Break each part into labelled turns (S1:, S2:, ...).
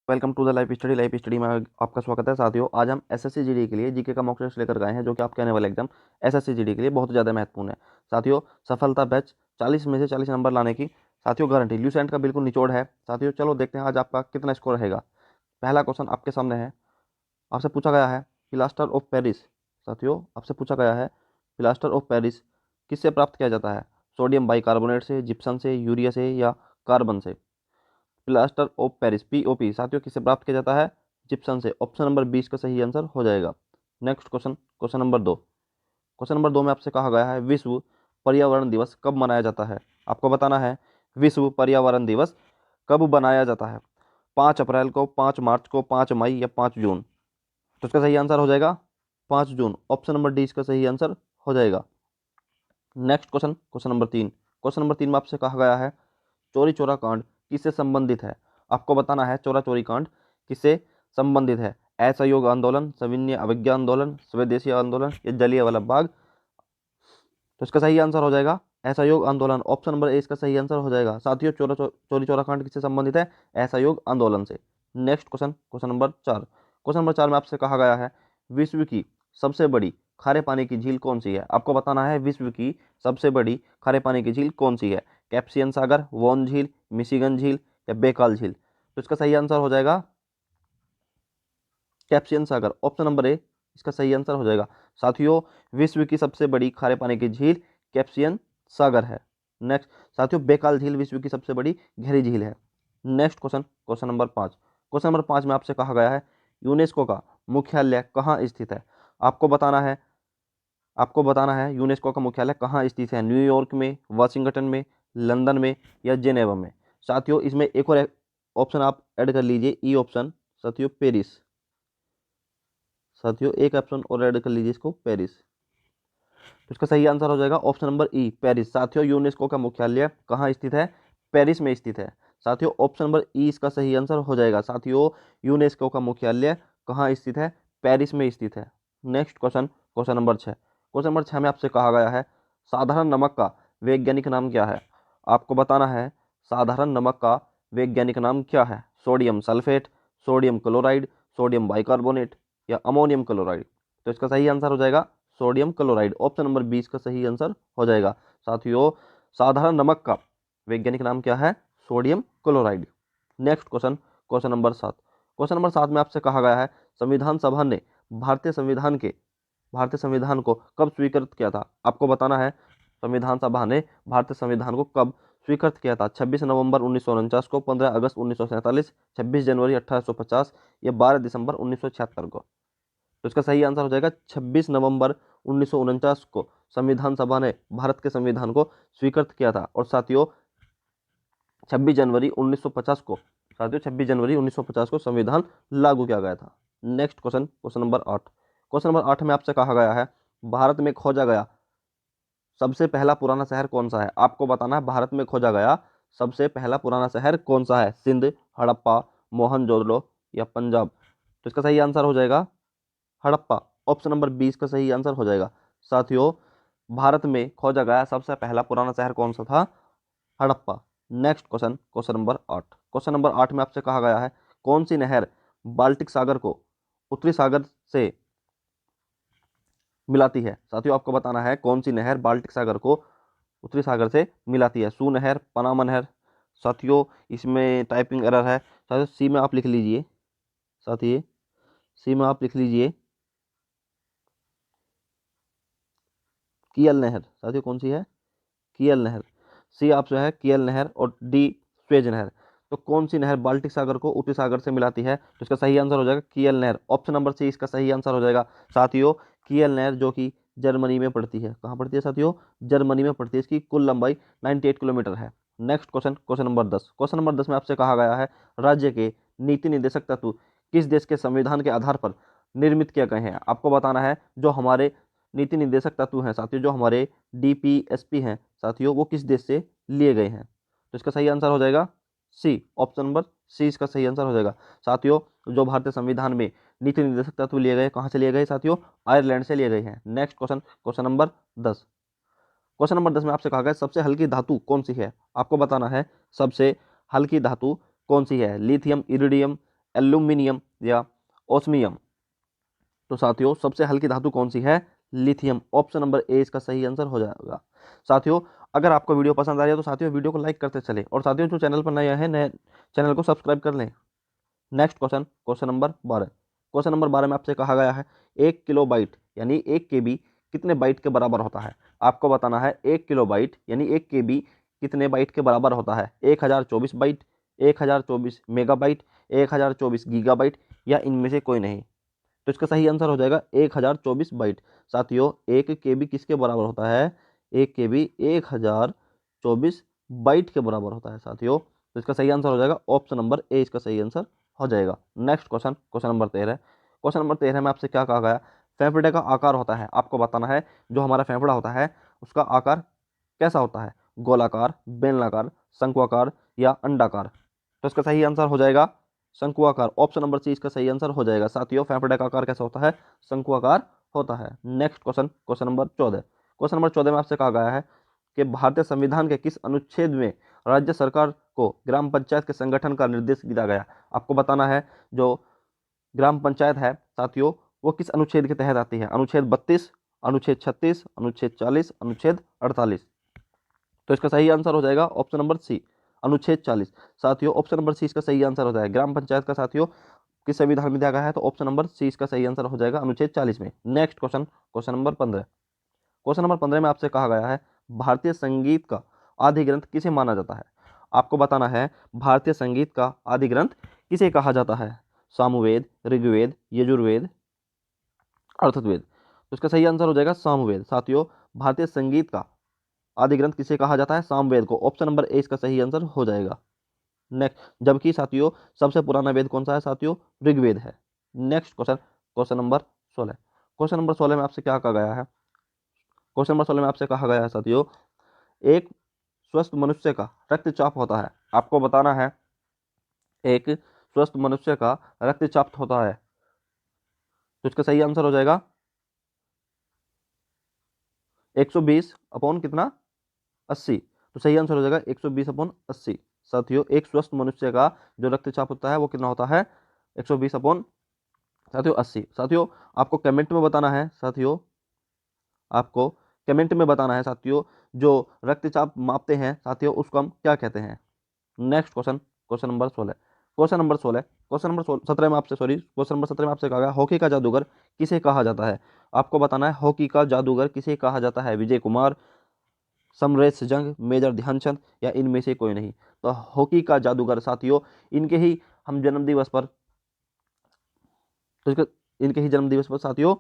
S1: Welcome to the life study में आपका स्वागत है साथियों। आज हम एसएससी जीडी के लिए जीके का मॉक टेस्ट लेकर गए हैं, जो कि आपके आने वाले एग्जाम एसएससी जीडी के लिए बहुत ज़्यादा महत्वपूर्ण है। साथियों, सफलता बैच 40 में से 40 नंबर लाने की साथियों गारंटी ल्यूसेंट का बिल्कुल निचोड़ है। साथियों चलो देखते हैं आज आपका कितना स्कोर रहेगा। पहला क्वेश्चन आपके सामने है। आपसे पूछा गया है प्लास्टर ऑफ पेरिस। साथियों आपसे पूछा गया है प्लास्टर ऑफ पेरिस किससे प्राप्त किया जाता है? सोडियम बाइकार्बोनेट से, जिप्सम से, यूरिया से या कार्बन से? प्लास्टर ऑफ पेरिस पीओपी साथियों किससे प्राप्त किया जाता है? जिप्सम से। ऑप्शन नंबर 20 का सही आंसर हो जाएगा। Next question, question number 2। Question number 2 में आपसे कहा गया है विश्व पर्यावरण दिवस कब मनाया जाता है? आपको बताना है विश्व पर्यावरण दिवस कब मनाया जाता है। 5 अप्रैल को, 5 मार्च को, 5 मई या 5 जून? तो इसका सही आंसर हो जाएगा 5 जून। ऑप्शन नंबर डी इसका सही आंसर हो जाएगा। Next question, question number 3। Question number 3 में आपसे कहा गया है चोरी चोरा कांड किससे संबंधित है? आपको बताना है चोरा चोरी कांड किससे संबंधित है। असहयोग आंदोलन, सविनय अवज्ञा आंदोलन, स्वदेशी आंदोलन या जलियांवाला बाग? तो इसका सही आंसर हो जाएगा असहयोग आंदोलन। ऑप्शन नंबर ए इसका सही आंसर हो जाएगा। साथियों चोरी चोरा कांड किससे संबंधित है? असहयोग आंदोलन से। Next question, question number 4। Question number 4 में आपसे कहा गया है विश्व की सबसे बड़ी खारे पानी की झील कौन सी है? आपको बताना है विश्व की सबसे बड़ी खारे पानी की झील कौन सी है। कैप्सियन सागर, वोन झील, मिशिगन झील या बेकाल झील? तो इसका सही आंसर हो जाएगा Caspian Sagar. Option number A इसका सही आंसर हो जाएगा। साथियों विश्व की सबसे बड़ी खारे पानी की झील कैप्सियन सागर है। नेक्स्ट साथियों बेकाल झील विश्व की सबसे बड़ी गहरी झील है। Next question, question number 5। Question number 5 में आपसे कहा गया है यूनेस्को का मुख्यालय कहाँ स्थित है? आपको बताना है यूनेस्को का मुख्यालय कहाँ स्थित है। न्यूयॉर्क में, वाशिंगटन में, लंदन में या जेनेवा में? साथियों इसमें एक और ऑप्शन आप ऐड कर लीजिए, ई ऑप्शन। साथियों पेरिस। साथियों एक ऑप्शन और ऐड कर लीजिए इसको, पेरिस। तो इसका सही आंसर हो जाएगा ऑप्शन नंबर ई, पेरिस। साथियों यूनेस्को का मुख्यालय कहाँ स्थित है? पेरिस में स्थित है। साथियों ऑप्शन नंबर ई इसका सही आंसर हो जाएगा। साथियों यूनेस्को का मुख्यालय कहाँ स्थित है? पेरिस में स्थित है। Next question, question number 6। Question number 6 में आपसे कहा गया है साधारण नमक का वैज्ञानिक नाम क्या है? आपको बताना है साधारण नमक का वैज्ञानिक नाम क्या है। Sodium sulphate, sodium chloride, sodium bicarbonate या अमोनियम क्लोराइड? तो इसका सही आंसर हो जाएगा सोडियम क्लोराइड। ऑप्शन नंबर 20 का सही आंसर हो जाएगा। साथियों साधारण नमक का वैज्ञानिक नाम क्या है? Sodium chloride. Next question, question number 7। Question number 7 में आपसे कहा गया है संविधान सभा ने भारतीय संविधान को कब स्वीकृत किया था? आपको बताना है संविधान सभा ने भारतीय संविधान को कब स्वीकृत किया था। 26 नवंबर 1949 को, 15 अगस्त 1947, 26 जनवरी 1850 या 12 दिसंबर 1976 को? तो इसका सही आंसर हो जाएगा 26 नवंबर 1949 को संविधान सभा ने भारत के संविधान को स्वीकृत किया था। और साथियों 26 जनवरी 1950 को, साथियों 26 जनवरी 1950 को संविधान लागू किया गया था। Next question, question number 8। Question number 8 में आपसे कहा गया है भारत में खोजा गया सबसे पहला पुराना शहर कौन सा है? आपको बताना है भारत में खोजा गया सबसे पहला पुराना शहर कौन सा है। सिंध, हड़प्पा, मोहनजोदड़ो या पंजाब? तो इसका सही आंसर हो जाएगा हड़प्पा। ऑप्शन नंबर 20 का सही आंसर हो जाएगा। साथियों भारत में खोजा गया सबसे पहला पुराना शहर कौन सा था? Harappa. Next question, question number 8। Question number 8 में आपसे कहा गया है कौन सी नहर बाल्टिक सागर को उत्तरी सागर से मिलाती है? साथियों आपको बताना है कौन सी नहर बाल्टिक सागर को उत्तरी सागर से मिलाती है। सू नहर, पनामा नहर? साथियों इसमें टाइपिंग एरर है। साथियों सी में आप लिख लीजिए। साथियों सी में आप लिख लीजिए कियल नहर। साथियों कौन सी है? कियल नहर। सी ऑप्शन है कियल नहर और डी स्वेज नहर। तो कौन सी नहर बाल्टिक सागर को उत्तरी सागर से मिलाती है? तो इसका सही आंसर हो जाएगा कियल नहर। ऑप्शन नंबर सी इसका सही आंसर हो जाएगा। साथियों कियल नहर जो कि जर्मनी में पड़ती है। कहाँ पड़ती है साथियों? जर्मनी में पड़ती है। इसकी कुल लंबाई 98 किलोमीटर है। Next question, question number 10। Question number 10 में आपसे कहा गया है राज्य के नीति निर्देशक तत्व किस देश के संविधान के आधार पर निर्मित किए गए हैं? आपको बताना है जो हमारे नीति निर्देशक तत्व हैं साथियों, जो हमारे डीपीएसपी हैं साथियों, वो किस देश से लिए गए हैं? तो इसका सही आंसर हो जाएगा सी। ऑप्शन नंबर सी इसका सही आंसर हो जाएगा। साथियों जो भारतीय संविधान में नीति निर्देशक तत्व लिए गए कहाँ से लिए गए साथियों? आयरलैंड से लिए गए हैं। Next question, question number 10। Question number 10 में आपसे कहा गया सबसे हल्की धातु कौन सी है? आपको बताना है सबसे हल्की धातु कौन सी है। लिथियम, इरिडियम, एल्यूमिनियम या ओस्मियम। तो साथियों सबसे हल्की धातु कौन सी है? लिथियम। ऑप्शन नंबर ए इसका सही आंसर हो जाएगा। साथियों अगर आपको वीडियो पसंद आ रही है तो साथियों वीडियो को लाइक करते चले, और साथियों जो चैनल पर नए हैं नए चैनल को सब्सक्राइब कर लें। Next question, question number 12। Question number 12 में आपसे कहा गया है 1 किलो बाइट यानी 1 केबी कितने बाइट के बराबर होता है? आपको बताना है 1 किलो बाइट यानी 1 केबी कितने बाइट के बराबर होता है? 1024 बाइट, 1024 मेगाबाइट, 1024 गीगाबाइट, या इनमें से कोई नहीं। तो इसका सही आंसर हो जाएगा 1024 बाइट। साथियों 1 केबी किसके बराबर होता है? 1 केबी 1024 बाइट के बराबर होता है साथियों। तो इसका सही आंसर हो जाएगा ऑप्शन नंबर ए इसका सही आंसर हो जाएगा। Next question, question number 13। Question number 13 में आपसे क्या कहा गया? फेफड़े का आकार होता है, आपको बताना है जो हमारा फेफड़ा होता है उसका आकार कैसा होता है? गोलाकार, बेलनाकार, शंक्वाकार या अंडाकार? तो इसका सही आंसर हो जाएगा शंक्वाकार। ऑप्शन नंबर सी इसका सही आंसर हो जाएगा। साथियों फेफड़े का आकार कैसा होता है? शंक्वाकार होता है। Next question, question number 14। Question number 14 में आपसे कहा गया है कि भारतीय संविधान के किस अनुच्छेद में राज्य सरकार को ग्राम पंचायत के संगठन का निर्देश दिया गया? आपको बताना है जो ग्राम पंचायत है साथियों वो किस अनुच्छेद के तहत आती है? अनुच्छेद 32, अनुच्छेद 36, अनुच्छेद 40, अनुच्छेद 48? तो इसका सही आंसर हो जाएगा ऑप्शन नंबर सी, अनुच्छेद 40। साथियों ऑप्शन नंबर सी इसका सही आंसर हो जाएगा। ग्राम पंचायत का साथियों किस संविधान में दिया गया है? तो ऑप्शन नंबर सी इसका सही आंसर हो जाएगा अनुच्छेद 40 में। Next question, question number 15। Question number 15 में आपसे कहा गया है भारतीय संगीत का आदि ग्रंथ किसे माना जाता है? आपको बताना है भारतीय संगीत का आदि ग्रंथ किसे कहा जाता है? सामवेद, ऋग्वेद, यजुर्वेद, अर्थवेद? तो इसका सही आंसर हो जाएगा सामवेद। साथियों भारतीय संगीत का आदि ग्रंथ किसे कहा जाता है? सामवेद को। ऑप्शन नंबर ए इसका सही आंसर हो जाएगा। नेक्स्ट, जबकि साथियों सबसे पुराना वेद कौन सा है? साथियों ऋग्वेद है। Next question, question number 16। Question number 16 में आपसे क्या कहा गया है? क्वेश्चन नंबर 16 में आपसे कहा गया है साथियों एक स्वस्थ मनुष्य का रक्तचाप होता है। आपको बताना है एक स्वस्थ मनुष्य का रक्तचाप होता है। तो इसका सही आंसर हो जाएगा 120 अपॉन कितना? 80। तो सही आंसर हो जाएगा 120 अपॉन 80। साथियों एक स्वस्थ मनुष्य का जो रक्तचाप होता है वो कितना होता है? 120 अपॉन साथियों 80। साथियों आपको कमेंट में बताना है साथियों, आपको कमेंट में बताना है साथियों जो रक्तचाप मापते हैं साथियों उसको हम क्या कहते हैं। Next question, question number 16। Question number 16, question number 17 में आपसे क्वेश्चन नंबर 17 में आपसे कहा गया हॉकी का जादूगर किसे कहा जाता है? आपको बताना है हॉकी का जादूगर किसे कहा जाता है? विजय कुमार, समरेश जंग, मेजर ध्यानचंद, या इनमें से कोई नहीं। तो हॉकी का जादूगर साथियों इनके ही हम जन्मदिवस पर तो इसका इनके ही जन्मदिवस पर साथियों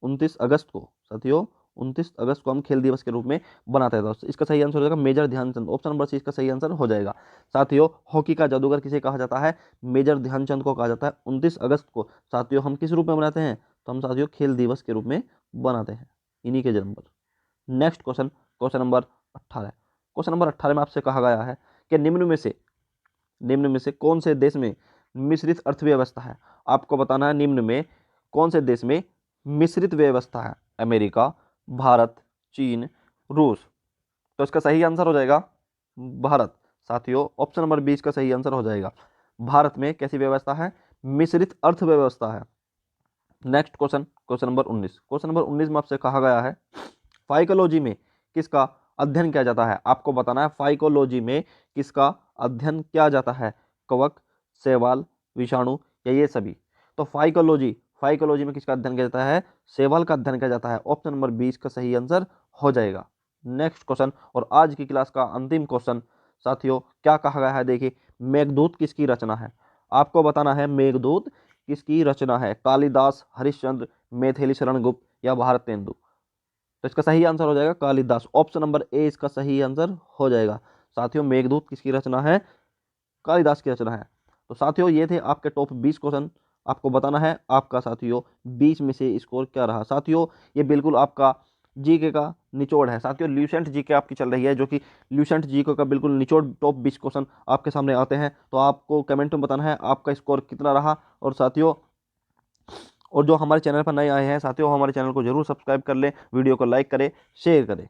S1: 29 अगस्त को साथियों 29 अगस्त को हम खेल दिवस के रूप में बनाते हैं। तो इसका सही आंसर हो जाएगा major Dhyanchand. Option number C इसका सही आंसर हो जाएगा। साथियों हॉकी का जादूगर किसे कहा जाता है? मेजर ध्यानचंद को कहा जाता है। 29 अगस्त को साथियों हम किस रूप में बनाते हैं? तो हम साथियों खेल दिवस के रूप में बनाते हैं इन्हीं के जन्म पर। Next question, question number 18। Question number 18 में आपसे कहा गया है कि निम्न में से कौन से देश में मिश्रित अर्थव्यवस्था है? आपको बताना है निम्न में कौन से देश में मिश्रित व्यवस्था है? अमेरिका, भारत, चीन, रूस? तो इसका सही आंसर हो जाएगा भारत। साथियों ऑप्शन नंबर 20 का सही आंसर हो जाएगा। भारत में कैसी व्यवस्था है? मिश्रित अर्थव्यवस्था है। Next question, question number 19। Question number 19 में आपसे कहा गया है फाइकोलॉजी में किसका अध्ययन किया जाता है? आपको बताना है फाइकोलॉजी में किसका अध्ययन किया जाता है? कवक, शैवाल, विषाणु, या ये सभी? तो फाइकोलॉजी में किसका अध्ययन किया जाता है? शैवाल का अध्ययन किया जाता है। ऑप्शन नंबर 20 का सही आंसर हो जाएगा। नेक्स्ट क्वेश्चन और आज की क्लास का अंतिम क्वेश्चन साथियों क्या कहा गया है? देखिए मेघदूत किसकी रचना है? आपको बताना है मेघदूत किसकी रचना है? कालिदास, हरिश्चंद्र, मैथिली शरण गुप्त, या भारतेंदु? तो इसका सही आंसर हो जाएगा कालिदास। ऑप्शन नंबर ए इसका सही आंसर हो जाएगा। साथियों मेघदूत किसकी रचना है? कालिदास की रचना है। तो साथियों ये थे आपके टॉप 20 क्वेश्चन। आपको बताना है आपका साथियों 20 में से स्कोर क्या रहा। साथियों ये बिल्कुल आपका जीके का निचोड़ है। साथियों ल्यूसेंट जीके आपकी चल रही है जो कि ल्यूसेंट जीके का बिल्कुल निचोड़ टॉप 20 क्वेश्चन आपके सामने आते हैं। तो आपको कमेंट में बताना है आपका स्कोर कितना रहा। और जो हमारे चैनल पर नए आए हैं साथियों हमारे चैनल को जरूर सब्सक्राइब कर लें, वीडियो को लाइक करें, शेयर करें।